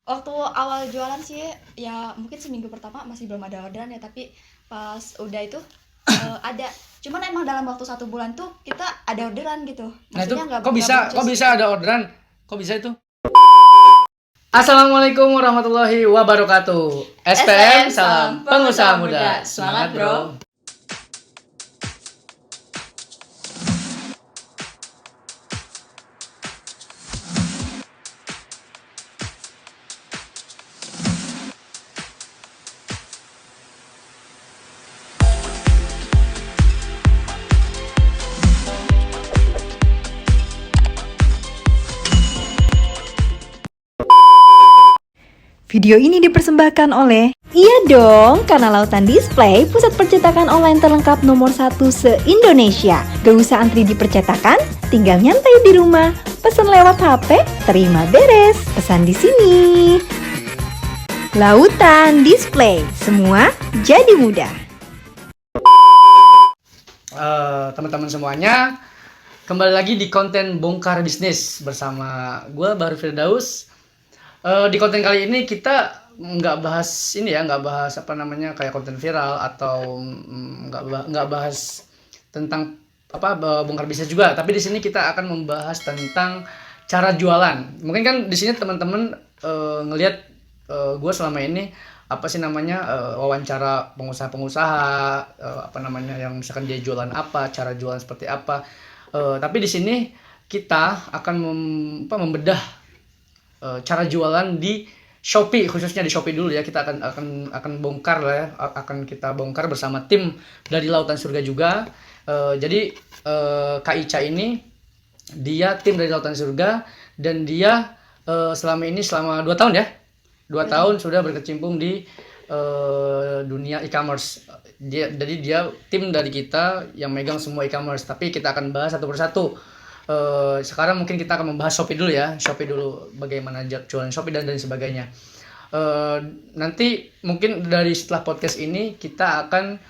Waktu awal jualan sih ya mungkin seminggu pertama masih belum ada orderan ya, tapi pas udah itu ada. Cuman emang dalam waktu 1 bulan tuh kita ada orderan gitu. Nah itu Maksudnya nggak kok nggak bisa boncos kok bisa gitu. ada orderan? Kok bisa itu? Assalamualaikum warahmatullahi wabarakatuh. SPM SPM salam salam pengusaha pengusaha muda. muda. Semangat Semangat, bro. Bro. Video ini dipersembahkan oleh Iya dong, karena Lautan Display, pusat percetakan online terlengkap nomor 1 se-Indonesia. Gak usah antri di percetakan, tinggal nyantai di rumah. Pesan lewat HP, terima beres. Pesan di sini. Lautan Display, semua jadi mudah. Teman-teman semuanya, kembali lagi di konten Bongkar Bisnis bersama gue Baru Firdaus. Di konten kali ini kita nggak bahas apa namanya kayak konten viral atau nggak bahas tentang bongkar bisnis juga, tapi di sini kita akan membahas tentang cara jualan. Mungkin kan di sini teman-teman ngelihat gue selama ini apa sih namanya wawancara pengusaha-pengusaha, apa namanya yang misalkan dia jualan apa, cara jualan seperti apa. Tapi di sini kita akan membedah cara jualan di Shopee, khususnya di Shopee dulu ya. Kita akan bongkar lah ya, akan kita bongkar bersama tim dari Lautan Surga juga. Jadi Kak Ica ini dia tim dari Lautan Surga, dan dia selama 2 tahun ya. 2 tahun sudah berkecimpung di dunia e-commerce. Jadi dia tim dari kita yang megang semua e-commerce, tapi kita akan bahas satu persatu. Sekarang mungkin kita akan membahas Shopee dulu ya. Shopee dulu, bagaimana jualan Shopee dan sebagainya. Nanti mungkin dari setelah podcast ini kita akan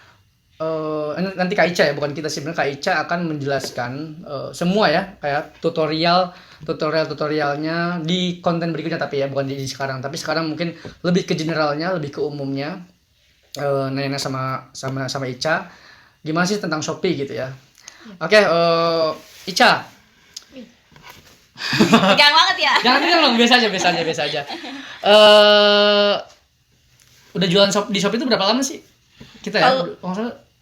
nanti Kak Ica ya, bukan kita, sebenarnya Kak Ica akan menjelaskan semua ya, kayak tutorialnya di konten berikutnya, tapi ya bukan di sekarang. Tapi sekarang mungkin lebih ke generalnya, lebih ke umumnya. Nanya sama Ica gimana sih tentang Shopee gitu ya. Oke, Ica. Tegang banget ya. Jangan dong, biasa aja. Udah jualan di Shopee itu berapa lama sih? Kita ya?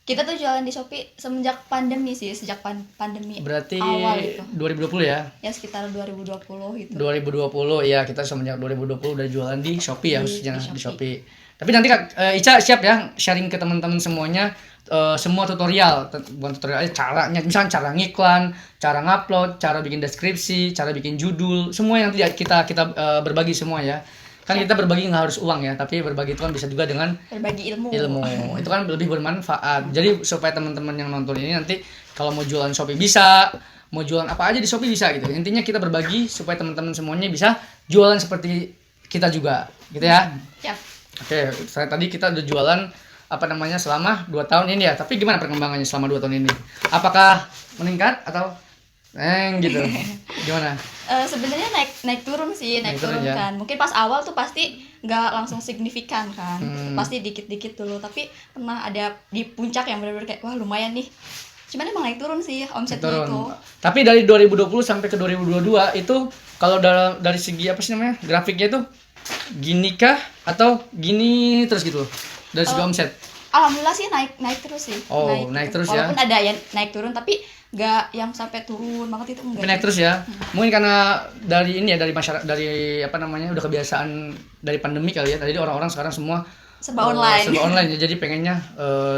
Kita tuh jualan di Shopee semenjak pandemi sih, sejak pandemi Berarti awal itu. 2020 ya? Ya sekitar 2020 gitu. 2020 ya, kita semenjak 2020 udah jualan di Shopee ya, khususnya di Shopee. Shopee. Tapi nanti Ica siap ya sharing ke teman-teman semuanya semua tutorial, bukan tutorial aja, caranya, misalnya cara ngiklan, cara ngupload, cara bikin deskripsi, cara bikin judul, semua yang nanti kita berbagi semua ya. Kan kita berbagi nggak harus uang ya, tapi berbagi itu kan bisa juga dengan Berbagi ilmu. Itu kan lebih bermanfaat. Jadi supaya teman-teman yang nonton ini nanti kalau mau jualan Shopee bisa, mau jualan apa aja di Shopee bisa gitu. Intinya kita berbagi supaya teman-teman semuanya bisa jualan seperti kita juga, gitu ya. Ya. Oke, tadi kita udah jualan apa namanya selama 2 tahun ini ya. Tapi gimana perkembangannya selama 2 tahun ini? Apakah meningkat atau gitu? Gimana? Sebenarnya naik turun sih, naik turun ya. kan. Mungkin pas awal tuh pasti nggak langsung signifikan kan. Pasti dikit-dikit dulu, tapi pernah ada di puncak yang benar-benar kayak wah lumayan nih. Cuman emang naik turun sih omsetnya itu. Tapi dari 2020 sampai ke 2022 itu kalau dari segi apa sih namanya? Grafiknya itu gini kah atau gini terus gitu? Dari segi omset. Alhamdulillah sih naik terus sih. Oh, naik terus ya. Walaupun ada yang naik turun, tapi nggak yang sampai turun banget itu enggak. Tapi naik terus ya. Mungkin karena dari ini ya, dari masyarakat, dari apa namanya, udah kebiasaan dari pandemi kali ya. Jadi orang-orang sekarang semua serba online ya. Jadi pengennya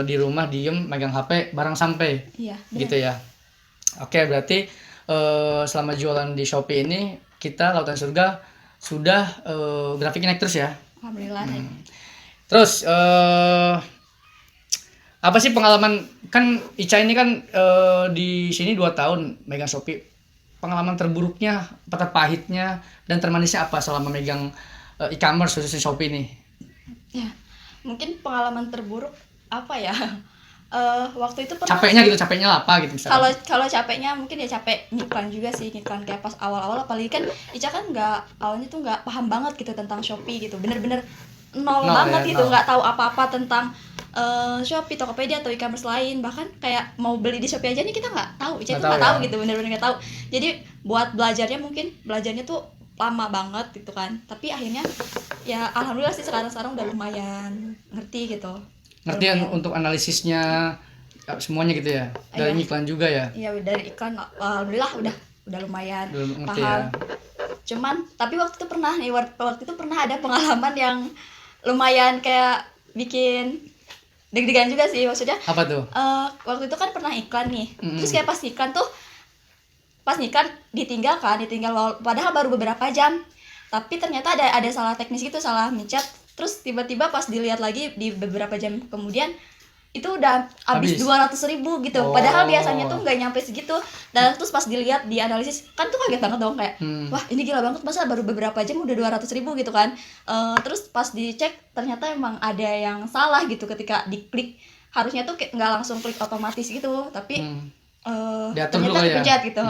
di rumah diem megang HP barang sampai. Iya. Gitu ya. Oke, berarti selama jualan di Shopee ini kita Lautan Surga sudah grafiknya naik terus ya. Alhamdulillah naik. Terus apa sih pengalaman, kan Ica ini kan di sini 2 tahun megang Shopee. Pengalaman terburuknya, terpahitnya, dan termanisnya apa selama megang e-commerce khususnya Shopee ini? Ya. Mungkin pengalaman terburuk apa ya? Waktu itu pernah Capeknya gitu, capeknya apa gitu misalnya. kalau capeknya mungkin ya capek ngiklan juga sih, ngiklan kayak pas awal-awal, apalagi kan Ica kan awalnya tuh nggak paham banget gitu tentang Shopee gitu, bener-bener nol Nol banget ya, gitu, nol. nggak tahu apa-apa tentang Shopee, Tokopedia atau e-commerce lain, bahkan kayak mau beli di Shopee aja nih kita nggak tahu, Ica Nggak tuh nggak tahu tahu ya. gitu, bener-bener nggak tahu. Jadi buat belajarnya tuh lama banget gitu kan, tapi akhirnya ya alhamdulillah sih sekarang udah lumayan ngerti gitu. Ngerti kan untuk analisisnya semuanya gitu ya. Dari Iya. iklan juga ya. Iya, dari iklan alhamdulillah udah lumayan Udah ngerti paham. ya. Cuman tapi waktu itu pernah ada pengalaman yang lumayan kayak bikin deg-degan juga sih, maksudnya Apa tuh? waktu itu kan pernah iklan nih. Mm-mm. Terus kayak pas iklan ditinggal padahal baru beberapa jam. Tapi ternyata ada salah teknis gitu, salah mencet. Terus tiba-tiba pas dilihat lagi di beberapa jam kemudian itu udah habis Habis. 200.000 gitu. Oh. Padahal biasanya tuh nggak nyampe segitu. Dan terus pas dilihat di analisis kan tuh kaget banget dong, kayak wah ini gila banget, masa baru beberapa jam udah 200.000 gitu kan. Terus pas dicek ternyata emang ada yang salah gitu ketika diklik, harusnya tuh nggak langsung klik otomatis gitu, tapi Diatur ternyata dulu ya. dipencet gitu.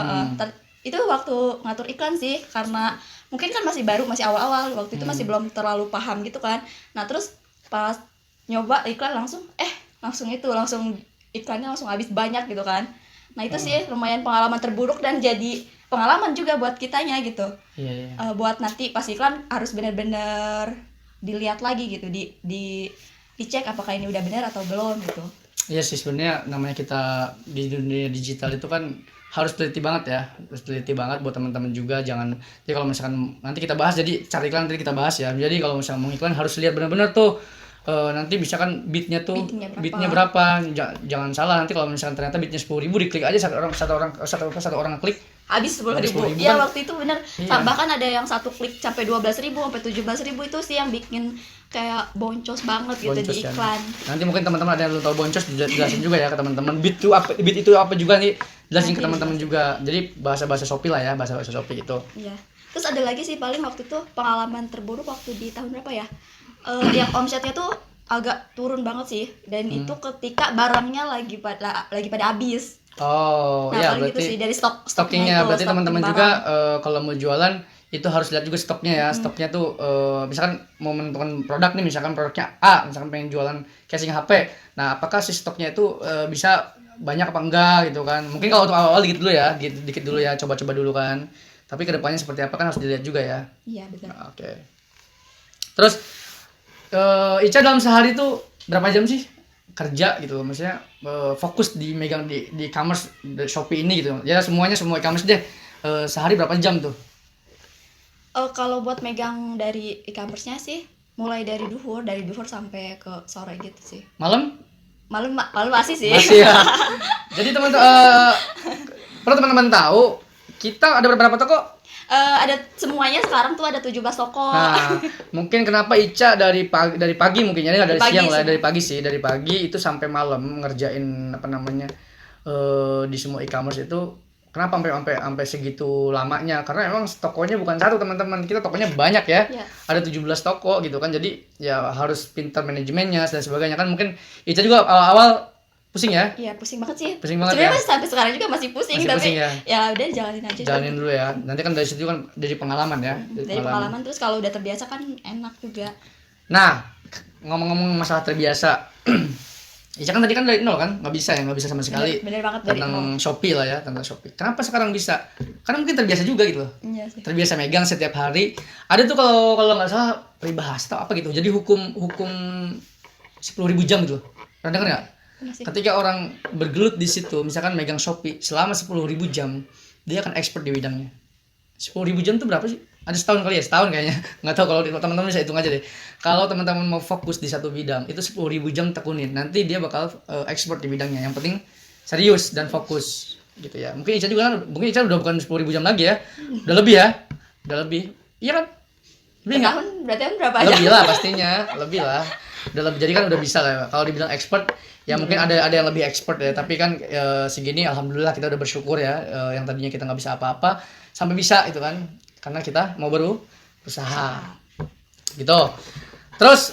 Itu waktu ngatur iklan sih, karena mungkin kan masih baru, masih awal-awal waktu itu, masih belum terlalu paham gitu kan. Nah terus pas nyoba iklan langsung iklannya langsung habis banyak gitu kan. Nah itu sih lumayan pengalaman terburuk dan jadi pengalaman juga buat kitanya gitu. Iya, iya. Buat nanti pas iklan harus benar-benar dilihat lagi gitu, dicek apakah ini udah benar atau belum gitu. Iya sih, sebenarnya namanya kita di dunia digital itu kan harus teliti banget ya, harus teliti banget buat teman-teman juga. Jangan, jadi kalau misalkan nanti kita bahas, jadi cari iklan nanti kita bahas ya. Jadi kalau misalkan mau iklan harus lihat benar-benar tuh nanti misalkan beatnya Beatnya berapa. Jangan salah, nanti kalau misalkan ternyata beatnya 10.000 diklik aja satu orang klik Habis 10.000. 10.000 Iya kan. waktu itu bener. Iya. Bahkan ada yang satu klik sampai 12.000 sampai 17.000, itu sih yang bikin kayak boncos banget gitu Boncos di kan. iklan. Nanti mungkin teman-teman ada yang belum tahu boncos, jelasin juga ya ke teman-teman. Beat itu apa juga nih, jelasin ke Nanti teman-teman juga. Jadi bahasa Shopee lah ya, bahasa Shopee itu. Iya. Terus ada lagi sih paling waktu itu pengalaman terburuk waktu di tahun berapa ya? Yang omsetnya tuh agak turun banget sih, dan itu ketika barangnya lagi pada habis. Oh, Nah, ya paling gitu berarti sih dari stockingnya. itu, Berarti stok teman-teman barang. juga kalau mau jualan itu harus lihat juga stoknya ya. Stoknya tuh misalkan mau menentukan produk nih, misalkan produknya A, misalkan pengen jualan casing HP. Nah, apakah si stoknya itu bisa banyak apa enggak gitu kan. Mungkin kalau untuk awal-awal dikit dulu ya, dikit dulu ya, coba-coba dulu kan. Tapi kedepannya seperti apa kan harus dilihat juga ya. Iya, betul. Oke. Terus Ica dalam sehari tuh berapa jam sih kerja gitu? Maksudnya fokus di megang di e-commerce Shopee ini gitu. Ya semua e-commerce deh. Sehari berapa jam tuh? Kalau buat megang dari e-commerce-nya sih mulai dari duhur sampai ke sore gitu sih. Malam? Malam masih sih. Masih ya. Jadi perlu teman-teman tahu, kita ada beberapa toko. Ada semuanya sekarang tuh ada 17 toko. Nah, mungkin kenapa Ica dari pagi mungkin ya, dari Pagi siang lah, sih. dari pagi itu sampai malam ngerjain apa namanya di semua e-commerce itu. Kenapa sampai segitu lamanya? Karena emang tokonya bukan satu teman-teman, kita tokonya banyak ya. Iya. Ada 17 toko gitu kan, jadi ya harus pintar manajemennya dan sebagainya kan. Mungkin Ica juga awal-awal pusing ya. Iya, pusing banget sih. Pusing banget Sebenarnya ya? masih sampai sekarang juga masih pusing, Masih tapi pusing ya? udah jalanin aja. Jalanin dulu ya. Nanti kan dari situ kan dari pengalaman ya. Dari pengalaman, terus kalau udah terbiasa kan enak juga. Nah, ngomong-ngomong masalah terbiasa, Ica kan tadi kan dari nol kan, nggak bisa sama sekali. Bener banget, dari tentang Shopee lah ya, tentang Shopee. Kenapa sekarang bisa? Karena mungkin terbiasa juga gitu loh. Iya sih. Terbiasa megang setiap hari. Ada tuh kalau nggak salah peribahasa atau apa gitu. Jadi hukum 10.000 jam gitu. Pernah dengar nggak? Masih. Ketika orang bergelut di situ, misalkan megang Shopee selama 10.000 jam, dia akan expert di bidangnya. 10.000 jam tuh berapa sih? Ada setahun kali ya, setahun kayaknya. Nggak tahu, kalau teman-teman bisa hitung aja deh. Kalau teman-teman mau fokus di satu bidang, itu 10.000 jam tekunin. Nanti dia bakal expert di bidangnya. Yang penting serius dan fokus gitu ya. Mungkin Ica udah bukan 10.000 jam lagi ya. Udah lebih ya. Udah lebih. Iya kan? Lebih nggak? Berarti kan berapa aja? Lebih lah pastinya, lebih lah. Udah lebih, jadi kan udah bisa lah. Kalau dibilang expert, ya mungkin ada yang lebih expert ya. Tapi kan segini alhamdulillah kita udah bersyukur ya. Yang tadinya kita nggak bisa apa-apa sampai bisa itu kan. Karena kita mau berusaha. Gitu. Terus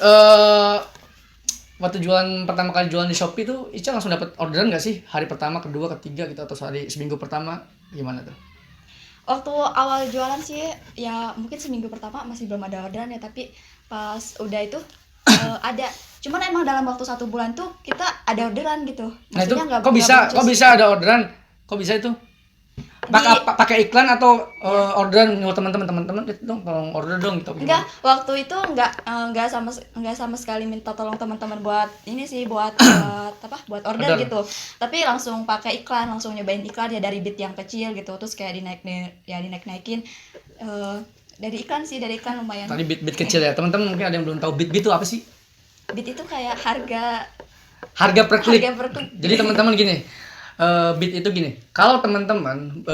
waktu pertama kali jualan di Shopee tuh Ica langsung dapat orderan nggak sih hari pertama, kedua, ketiga gitu atau seminggu pertama gimana tuh? Waktu awal jualan sih ya mungkin seminggu pertama masih belum ada orderan ya, tapi pas udah itu ada. Cuman emang dalam waktu 1 bulan tuh kita ada orderan gitu. Nah itu Maksudnya kok bisa ada orderan? Kok bisa itu? Pakai iklan atau orderan nyuruh teman-teman itu dong, tolong order dong gitu. Enggak, waktu itu enggak sama sekali minta tolong teman-teman buat ini sih, buat buat order gitu. Tapi langsung pakai iklan, langsung nyobain iklan ya dari bit yang kecil gitu, terus kayak dinaik-naikin dari iklan lumayan. Tadi bit kecil ya. Teman-teman mungkin ada yang belum tahu bit itu apa sih? Bit itu kayak harga per klik. Harga per klik. Jadi teman-teman gini, bit itu gini. Kalau teman-teman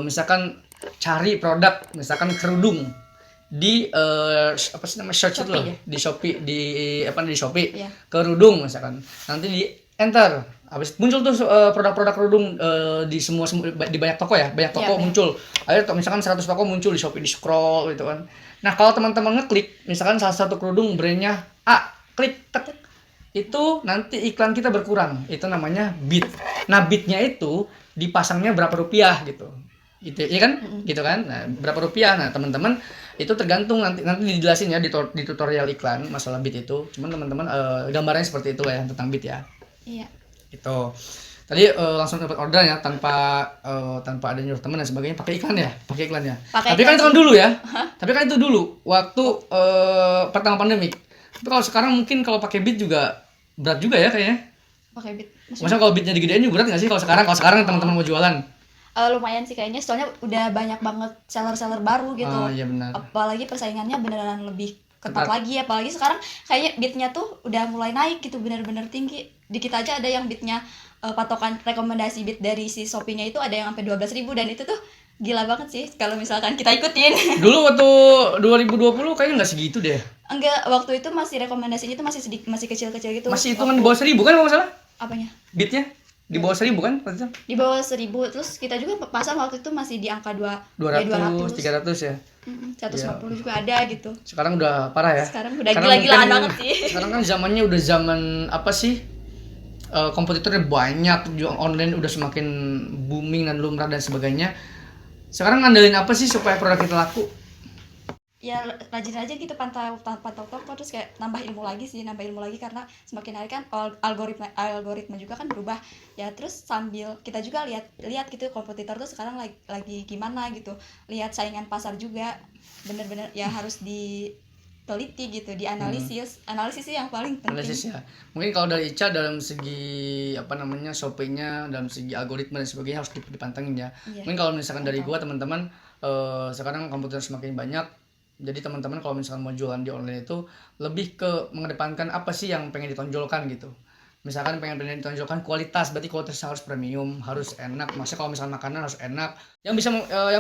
misalkan cari produk, misalkan kerudung di apa sih namanya search itu loh, ya? di Shopee, di Shopee, Iya. kerudung misalkan. Nanti di enter, habis muncul tuh produk-produk kerudung di semua di banyak toko ya, banyak toko Iya, muncul. Ada misalkan 100 toko muncul di Shopee, di scroll gitu kan. Nah, kalau teman-teman ngeklik misalkan salah satu kerudung brandnya A, klik tek, itu nanti iklan kita berkurang, itu namanya bid. Nah bidnya itu dipasangnya berapa rupiah gitu ya kan, gitu kan. Nah berapa rupiah, nah teman-teman itu tergantung nanti dijelasin ya di tutorial iklan masalah bid itu. Cuman teman-teman gambarnya seperti itu ya tentang bid ya. Iya. Itu tadi langsung dapat order ya tanpa ada nyuruh teman dan sebagainya, pakai iklan ya. Tapi kan itu kan dulu ya. Tapi kan itu dulu waktu pertama pandemi. Tapi kalau sekarang mungkin kalau pakai bit juga berat juga ya kayaknya. Pakai bit. Maksudnya kalau bitnya digedein juga berat nggak sih kalau sekarang? Kalau sekarang teman-teman mau jualan? Lumayan sih kayaknya, soalnya udah banyak banget seller-seller baru gitu. Oh iya benar. Apalagi persaingannya beneran lebih ketat lagi, apalagi sekarang kayaknya bitnya tuh udah mulai naik gitu, bener-bener tinggi. Di kita aja ada yang bitnya patokan rekomendasi bit dari si Shopee-nya itu ada yang sampai 12.000, dan itu tuh gila banget sih kalau misalkan kita ikutin. Dulu waktu 2020 kayaknya nggak segitu deh. Enggak, waktu itu masih rekomendasinya itu masih kecil-kecil gitu. Masih hitungan di bawah 1.000 kan kalau nggak salah? Apanya? Bitnya di bawah 1.000 kan? Di bawah 1.000, terus kita juga pasang waktu itu masih di angka 200, 200, 300 ya. 150 juga ada gitu. Sekarang udah parah ya. Sekarang udah gila-gilaan banget sih. Sekarang kan zamannya udah zaman apa sih? Kompetitornya banyak, online udah semakin booming dan lumrah dan sebagainya. Sekarang ngandelin apa sih supaya produk kita laku? Ya rajin aja gitu, pantau toko, terus kayak nambah ilmu lagi karena semakin hari kan algoritma juga kan berubah ya. Terus sambil kita juga lihat gitu kompetitor tuh sekarang lagi gimana gitu, lihat saingan pasar juga, bener-bener ya harus diteliti gitu, dianalisis. Analisis sih yang paling penting. Analisis ya. Mungkin kalau dari Ica dalam segi Shopee-nya, dalam segi algoritma dan sebagainya harus dipantengin ya. Iya. Mungkin kalau misalkan dari gua teman-teman sekarang komputer semakin banyak. Jadi teman-teman kalau misalkan mau jualan di online itu lebih ke mengedepankan apa sih yang pengen ditonjolkan gitu. Misalkan pengen ditonjolkan kualitas, berarti kualitasnya harus premium, harus enak. Maksudnya kalau misalkan makanan harus enak. Yang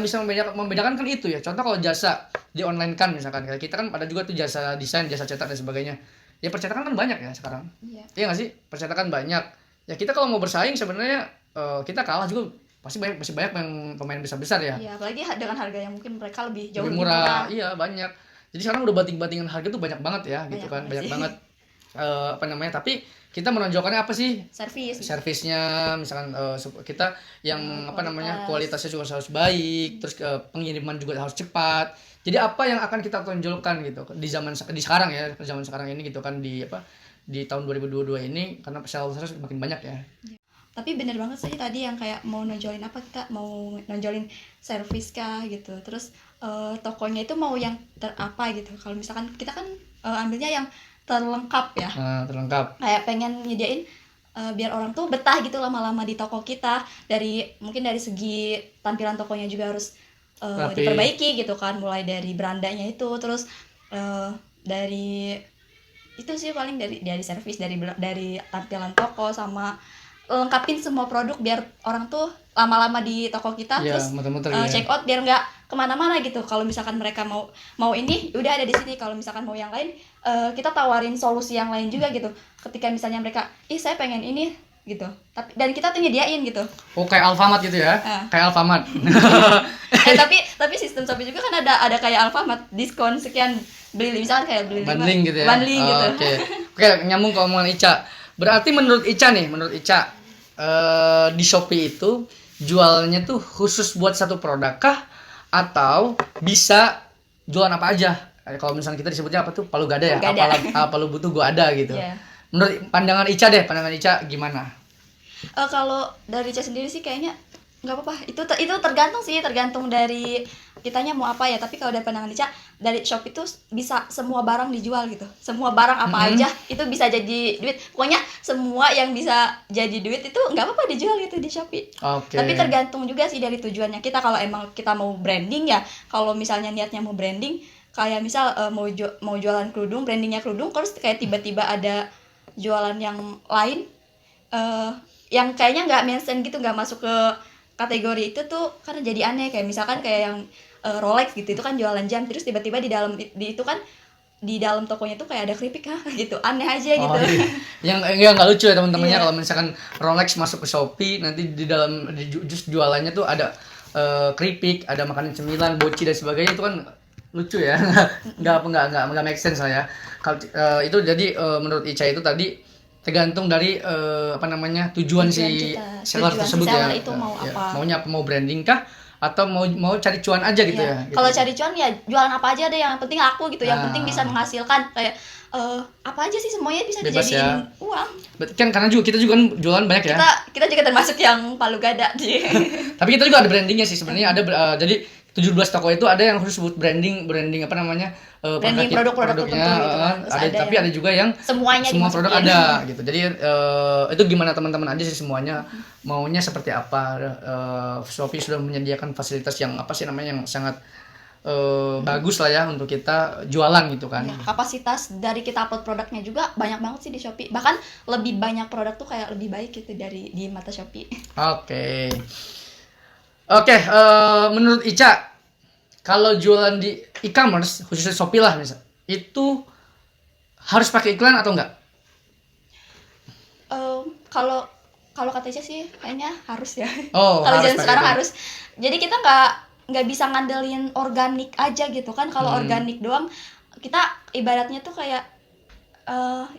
bisa membedakan kan itu ya. Contoh kalau jasa di online kan misalkan kayak kita kan ada juga tuh jasa desain, jasa cetak dan sebagainya. Ya percetakan kan banyak ya sekarang. Iya nggak sih? Percetakan banyak. Ya kita kalau mau bersaing sebenarnya kita kalah juga. Masih banyak yang pemain besar ya. Iya, apalagi dengan harga yang mungkin mereka jauh lebih murah. Iya, banyak. Jadi sekarang udah banting-bantingan harga tuh banyak banget ya, gitu kan. Banyak banget tapi kita menonjolkannya apa sih? Servisnya misalkan kita yang kualitasnya juga harus baik, terus pengiriman juga harus cepat. Jadi apa yang akan kita tonjolkan gitu di zaman sekarang ya, zaman sekarang ini gitu kan, di tahun 2022 ini, karena seller makin banyak ya. Tapi bener banget sih tadi yang kayak mau nonjolin apa, kita mau nonjolin servis kah gitu, terus tokonya itu mau yang apa gitu. Kalau misalkan kita kan ambilnya yang terlengkap ya, terlengkap, kayak pengen nyediain biar orang tuh betah gitu lama-lama di toko kita. Mungkin dari segi tampilan tokonya juga harus diperbaiki gitu kan, mulai dari berandanya itu, terus dari itu sih paling dari servis, dari tampilan toko, sama lengkapin semua produk biar orang tuh lama-lama di toko kita, ya, terus check out biar nggak kemana-mana gitu. Kalau misalkan mereka mau ini udah ada di sini, kalau misalkan mau yang lain kita tawarin solusi yang lain juga gitu. Ketika misalnya mereka saya pengen ini gitu, dan kita tuh nyediain gitu. Oh, kayak Alfamart gitu ya? Kayak Alfamart. Tapi sistem Shopee juga kan ada kayak Alfamart, diskon sekian, misalkan kayak beli 5 bundling gitu ya. Bundling gitu. Oke, Oke, nyambung ke omongan Ica. Berarti menurut Ica nih, di Shopee itu jualnya tuh khusus buat satu produk kah atau bisa jualan apa aja? Kalau misalnya kita disebutnya apa tuh? Palu gada ya? Palu gada. Apa lu butuh gua ada gitu. Iya. Menurut pandangan Ica gimana? Kalau dari Ca sendiri sih kayaknya nggak apa-apa, itu tergantung dari kitanya mau apa ya. Tapi kalau dari pandangan Ica, dari Shopee itu bisa semua barang dijual gitu, semua barang apa aja itu bisa jadi duit. Pokoknya semua yang bisa jadi duit itu nggak apa-apa dijual gitu di Shopee. Tapi tergantung juga sih dari tujuannya kita. Kalau emang kita mau branding ya, kalau misalnya niatnya mau branding, kayak misal mau jualan kerudung, brandingnya kerudung, terus kayak tiba-tiba ada jualan yang lain yang kayaknya nggak mention gitu, nggak masuk ke kategori itu tuh, karena jadi aneh. Kayak misalkan kayak yang Rolex gitu, itu kan jualan jam, terus tiba-tiba di itu kan di dalam tokonya tuh kayak ada keripik gitu, aneh aja gitu. Yang nggak lucu ya teman-temannya. Iya. Kalau misalkan Rolex masuk ke Shopee, nanti di dalam just jualannya tuh ada keripik, ada makanan cemilan, boci dan sebagainya, itu kan lucu ya. nggak make sense lah ya. Kalau itu jadi menurut Ica itu tadi tergantung dari tujuan si kita. seller Tujuan tersebut si seller ya. itu mau Ya, apa. maunya mau branding kah atau mau cari cuan aja gitu Iya. ya. Gitu. Kalau cari cuan ya jualan apa aja deh, yang penting laku gitu, yang Ah. penting bisa menghasilkan. Kayak apa aja sih, semuanya bisa Bebas dijadiin ya. uang. Berarti kan karena juga kita juga kan jualan banyak ya. Kita juga termasuk yang palu gada sih. Tapi kita juga ada brandingnya sih sebenarnya. Ada jadi 17 toko itu ada yang khusus buat branding Branding produk- produk-produk produknya, tertentu gitu kan. Terus ada tapi yang ada juga yang semuanya semua dimasukin. produk ada gitu. Jadi itu gimana teman-teman aja sih semuanya maunya seperti apa. Shopee sudah menyediakan fasilitas yang yang sangat bagus lah ya untuk kita jualan gitu kan. Ya, kapasitas dari kita upload produknya juga banyak banget sih di Shopee. Bahkan lebih banyak produk tuh kayak lebih baik gitu di mata Shopee. Oke, menurut Ica, kalau jualan di e-commerce, khususnya Shopee lah misal, itu harus pakai iklan atau enggak? Kalau kata Ica sih kayaknya harus ya. Oh, Kalau harus zaman pakai sekarang iklan. harus. Jadi kita nggak bisa ngandelin organik aja gitu kan. Kalau organik doang, kita ibaratnya tuh kayak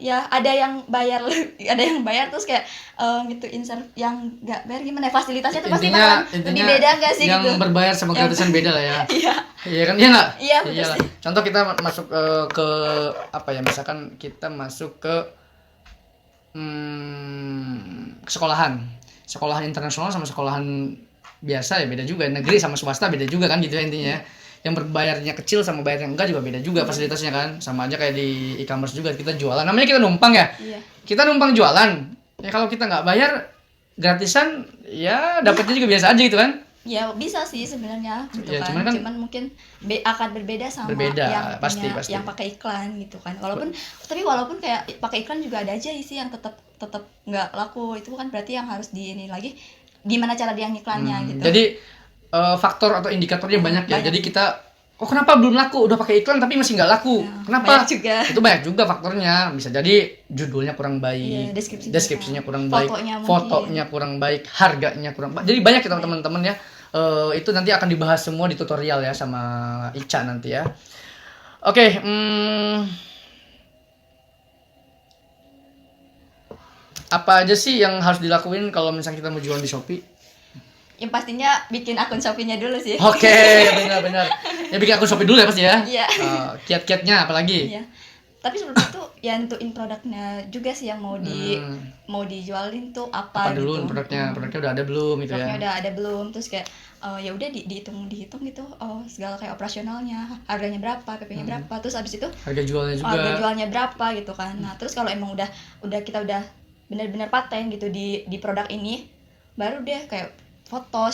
ya ada yang bayar terus kayak gitu insert, yang nggak bayar gimana ya, fasilitasnya tuh pasti bakalan lebih beda nggak sih yang gitu. berbayar sama gratisan beda lah ya. Iya. Iya kan, iya nggak? Iya, betul Iyalah. sih. Contoh kita masuk ke misalkan kita masuk ke sekolahan internasional sama sekolahan biasa ya beda juga, negeri sama swasta beda juga kan gitu ya intinya. Yang berbayarnya kecil sama bayar yang enggak juga beda juga fasilitasnya kan. Sama aja kayak di e-commerce juga, kita jualan, namanya kita numpang ya. Iya. Kita numpang jualan ya, kalau kita nggak bayar gratisan ya dapatnya juga biasa aja gitu kan. Ya bisa sih sebenarnya gitu Ya, kan. cuman Cuman mungkin akan berbeda sama Berbeda, yang pasti. yang pakai iklan gitu kan. Walaupun kayak pakai iklan juga ada aja sih yang tetap nggak laku. Itu kan berarti yang harus di ini lagi gimana cara dia ngiklannya gitu. Jadi faktor atau indikatornya banyak ya. banyak. Jadi kita kenapa belum laku? Udah pakai iklan tapi masih nggak laku. Ya, Kenapa? banyak juga. Itu banyak juga faktornya. Bisa jadi judulnya kurang baik, Iya, deskripsinya kurang baik, Fotonya mungkin. fotonya kurang baik, harganya kurang baik. Jadi banyak ya teman-teman ya. Itu nanti akan dibahas semua di tutorial ya sama Ica nanti ya. Oke, apa aja sih yang harus dilakuin kalau misalnya kita mau jual di Shopee? Yang pastinya bikin akun Shopee-nya dulu sih. Oke, benar-benar. Ya bikin akun Shopee dulu ya pasti ya. Iya. Kiat-kiatnya apalagi? Iya. Tapi sebelum itu ya nentuin produknya juga sih yang mau dijualin tuh apa Dulu gitu. produknya udah ada belum gitu Produknya ya? udah ada belum, terus kayak ya udah dihitung gitu, segala kayak operasionalnya, harganya berapa, PP-nya berapa, terus abis itu Harga jualnya juga. harga jualnya berapa gitu kan. Nah terus kalau emang kita udah benar-benar paten gitu di produk ini, baru deh kayak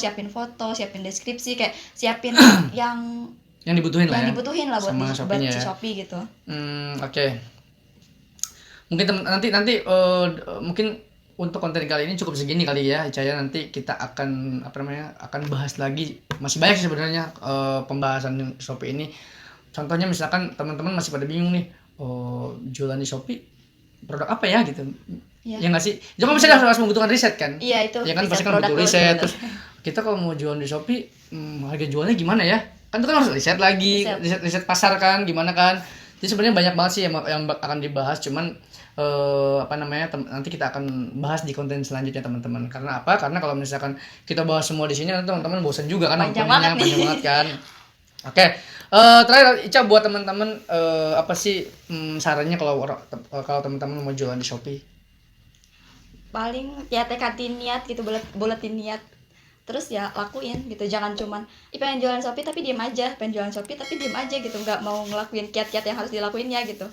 siapin deskripsi, kayak siapin yang dibutuhin lah ya. dibutuhin lah buat sama buat Shopee-nya si ya. Shopee gitu. Oke. Mungkin nanti mungkin untuk konten kali ini cukup segini kali ya, Caya. Nanti kita akan akan bahas lagi. Masih banyak sih sebenarnya pembahasan Shopee ini. Contohnya misalkan teman-teman masih pada bingung nih, jualan di Shopee produk apa ya gitu. Iya. Ya nggak sih? Jangan misalnya harus membutuhkan riset kan? Iya itu. Ya kan riset pasti kan produk butuh dulu riset. sebenarnya. Terus kita kalau mau jualan di Shopee, harga jualnya gimana ya? Kan itu kan harus riset lagi, riset pasar kan, gimana kan? Jadi sebenarnya banyak banget sih yang akan dibahas, cuman nanti kita akan bahas di konten selanjutnya teman-teman. Karena apa? Karena kalau misalkan kita bahas semua di sini nanti teman-teman bosan juga kan, Panjang banget nih. panjang banget kan. Oke, terakhir Ica buat teman-teman apa sih sarannya kalau teman-teman mau jualan di Shopee? Paling ya tekatin niat gitu, buletin niat, terus ya lakuin gitu. Jangan cuman pengen jualan Shopee tapi diem aja, pengen jualan Shopee tapi diem aja gitu, nggak mau ngelakuin kiat-kiat yang harus dilakuinnya gitu.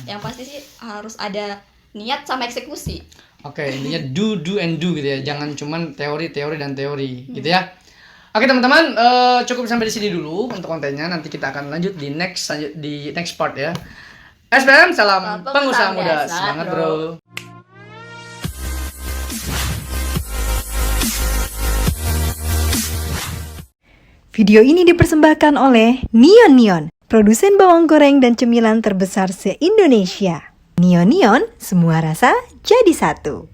Yang pasti sih harus ada niat sama eksekusi. Oke, intinya do and do gitu ya. Jangan cuman teori dan teori gitu ya. Oke teman-teman, cukup sampai di sini dulu untuk kontennya. Nanti kita akan lanjut di next part ya. SPM, salam pengusaha muda. Semangat bro. Video ini dipersembahkan oleh Neon Neon, produsen bawang goreng dan cemilan terbesar se-Indonesia. Neon Neon, semua rasa jadi satu.